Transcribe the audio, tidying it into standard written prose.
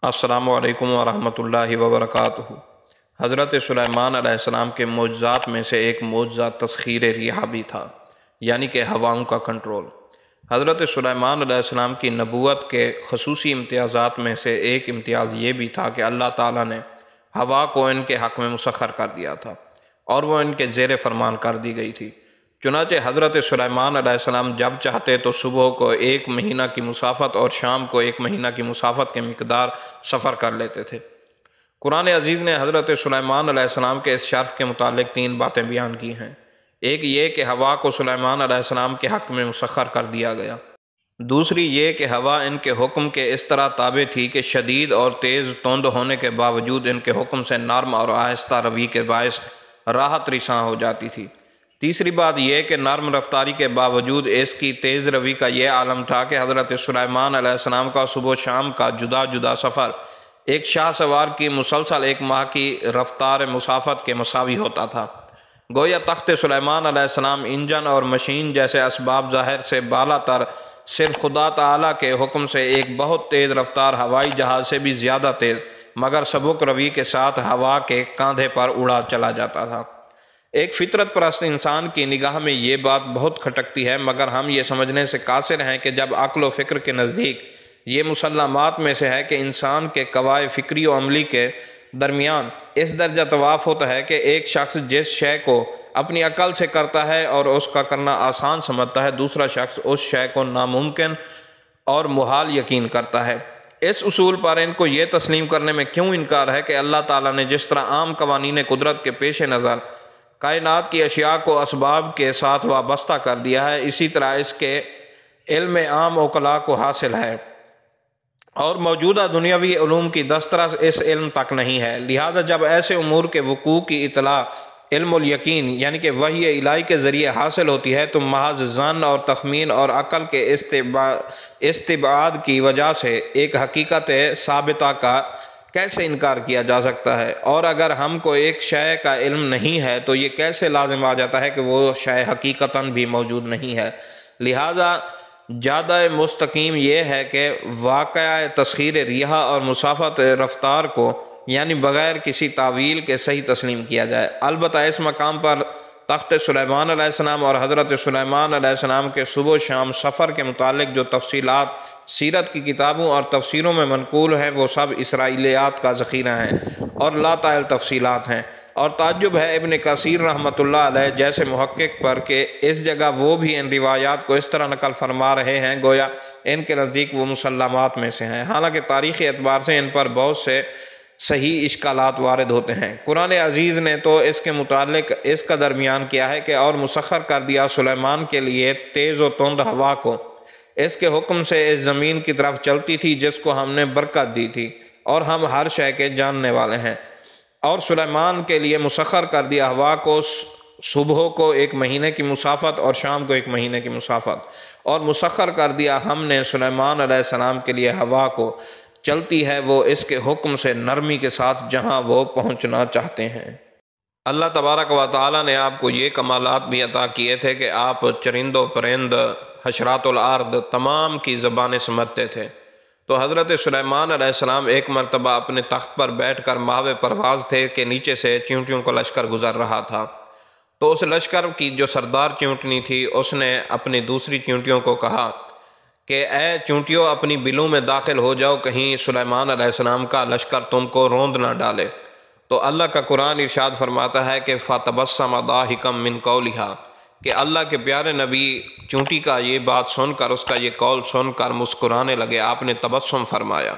السلام علیکم ورحمۃ اللہ وبرکاتہ۔ حضرت سلیمان علیہ السلام کے معجزات میں سے ایک معجزہ تسخیر ریاح بھی تھا، یعنی کہ ہواؤں کا کنٹرول۔ حضرت سلیمان علیہ السلام کی نبوت کے خصوصی امتیازات میں سے ایک امتیاز یہ بھی تھا کہ اللہ تعالیٰ نے ہوا کو ان کے حق میں مسخر کر دیا تھا اور وہ ان کے زیر فرمان کر دی گئی تھی۔ چنانچہ حضرت سلیمان علیہ السلام جب چاہتے تو صبح کو 1 مہینہ کی مسافت اور شام کو 1 مہینہ کی مسافت کے مقدار سفر کر لیتے تھے۔ قرآن عزیز نے حضرت سلیمان علیہ السلام کے اس شرف کے متعلق 3 باتیں بیان کی ہیں۔ ایک یہ کہ ہوا کو سلیمان علیہ السلام کے حق میں مسخر کر دیا گیا۔ دوسری یہ کہ ہوا ان کے حکم کے اس طرح تابع تھی کہ شدید اور تیز تند ہونے کے باوجود ان کے حکم سے نرم اور آہستہ روی کے باعث راحت رساں ہو جاتی تھی۔ تیسری بات یہ کہ نرم رفتاری کے باوجود اس کی تیز روی کا یہ عالم تھا کہ حضرت سلیمان علیہ السلام کا صبح و شام کا جدا جدا سفر ایک شاہ سوار کی مسلسل 1 ماہ کی رفتار مسافت کے مساوی ہوتا تھا۔ گویا تخت سلیمان علیہ السلام انجن اور مشین جیسے اسباب ظاہر سے بالا تر صرف خدا تعالیٰ کے حکم سے ایک بہت تیز رفتار ہوائی جہاز سے بھی زیادہ تیز مگر سبک روی کے ساتھ ہوا کے کاندھے پر اڑا چلا جاتا تھا۔ ایک فطرت پرست انسان کی نگاہ میں یہ بات بہت کھٹکتی ہے، مگر ہم یہ سمجھنے سے قاصر ہیں کہ جب عقل و فکر کے نزدیک یہ مسلمات میں سے ہے کہ انسان کے قوائے فکری و عملی کے درمیان اس درجہ توافت ہے کہ ایک شخص جس شے کو اپنی عقل سے کرتا ہے اور اس کا کرنا آسان سمجھتا ہے، دوسرا شخص اس شے کو ناممکن اور محال یقین کرتا ہے۔ اس اصول پر ان کو یہ تسلیم کرنے میں کیوں انکار ہے کہ اللہ تعالیٰ نے جس طرح عام قوانین قدرت کے پیش نظر کائنات کی اشیاء کو اسباب کے ساتھ وابستہ کر دیا ہے، اسی طرح اس کے علم عام عقلاء کو حاصل ہے اور موجودہ دنیاوی علوم کی دسترس اس علم تک نہیں ہے۔ لہذا جب ایسے امور کے وقوع کی اطلاع علم الیقین یعنی کہ وحی الہی کے ذریعے حاصل ہوتی ہے تو محض ظن اور تخمین اور عقل کے استبعاد کی وجہ سے ایک حقیقت ثابتہ کا کیسے انکار کیا جا سکتا ہے؟ اور اگر ہم کو ایک شے کا علم نہیں ہے تو یہ کیسے لازم آ جاتا ہے کہ وہ شے حقیقتاً بھی موجود نہیں ہے؟ لہذا زیادہ مستقیم یہ ہے کہ واقعہ تسخیر ریاح اور مسافت رفتار کو یعنی بغیر کسی تعویل کے صحیح تسلیم کیا جائے۔ البتہ اس مقام پر تخت سلیمان علیہ السلام اور حضرت سلیمان علیہ السلام کے صبح و شام سفر کے متعلق جو تفصیلات سیرت کی کتابوں اور تفسیروں میں منقول ہیں وہ سب اسرائیلیات کا ذخیرہ ہیں اور لا طائل تفصیلات ہیں، اور تعجب ہے ابن کثیر رحمۃ اللہ علیہ جیسے محقق پر کہ اس جگہ وہ بھی ان روایات کو اس طرح نقل فرما رہے ہیں گویا ان کے نزدیک وہ مسلمات میں سے ہیں، حالانکہ تاریخی اعتبار سے ان پر بہت سے صحیح اشکالات وارد ہوتے ہیں۔ قرآن عزیز نے تو اس کے متعلق اس کا درمیان کیا ہے کہ اور مسخر کر دیا سلیمان کے لیے تیز و تند ہوا کو، اس کے حکم سے اس زمین کی طرف چلتی تھی جس کو ہم نے برکت دی تھی اور ہم ہر شے کے جاننے والے ہیں، اور سلیمان کے لیے مسخر کر دیا ہوا کو صبح کو 1 مہینے کی مسافت اور شام کو 1 مہینے کی مسافت، اور مسخر کر دیا ہم نے سلیمان علیہ السلام کے لیے ہوا کو چلتی ہے وہ اس کے حکم سے نرمی کے ساتھ جہاں وہ پہنچنا چاہتے ہیں۔ اللہ تبارک و تعالیٰ نے آپ کو یہ کمالات بھی عطا کیے تھے کہ آپ چرند و پرند حشرات الارض تمام کی زبانیں سمجھتے تھے۔ تو حضرت سلیمان علیہ السلام ایک مرتبہ اپنے تخت پر بیٹھ کر ماہو پرواز تھے کہ نیچے سے چیونٹیوں کا لشکر گزر رہا تھا، تو اس لشکر کی جو سردار چیونٹنی تھی اس نے اپنی دوسری چیونٹیوں کو کہا کہ اے چونٹیوں اپنی بلوں میں داخل ہو جاؤ، کہیں سلیمان علیہ السلام کا لشکر تم کو روند نہ ڈالے۔ تو اللہ کا قرآن ارشاد فرماتا ہے کہ فَتَبَسَّمَ ضَاحِكًا مِّن قَوْلِهَا کہ اللہ کے پیارے نبی چونٹی کا یہ بات سن کر، اس کا یہ قول سن کر مسکرانے لگے، آپ نے تبسم فرمایا۔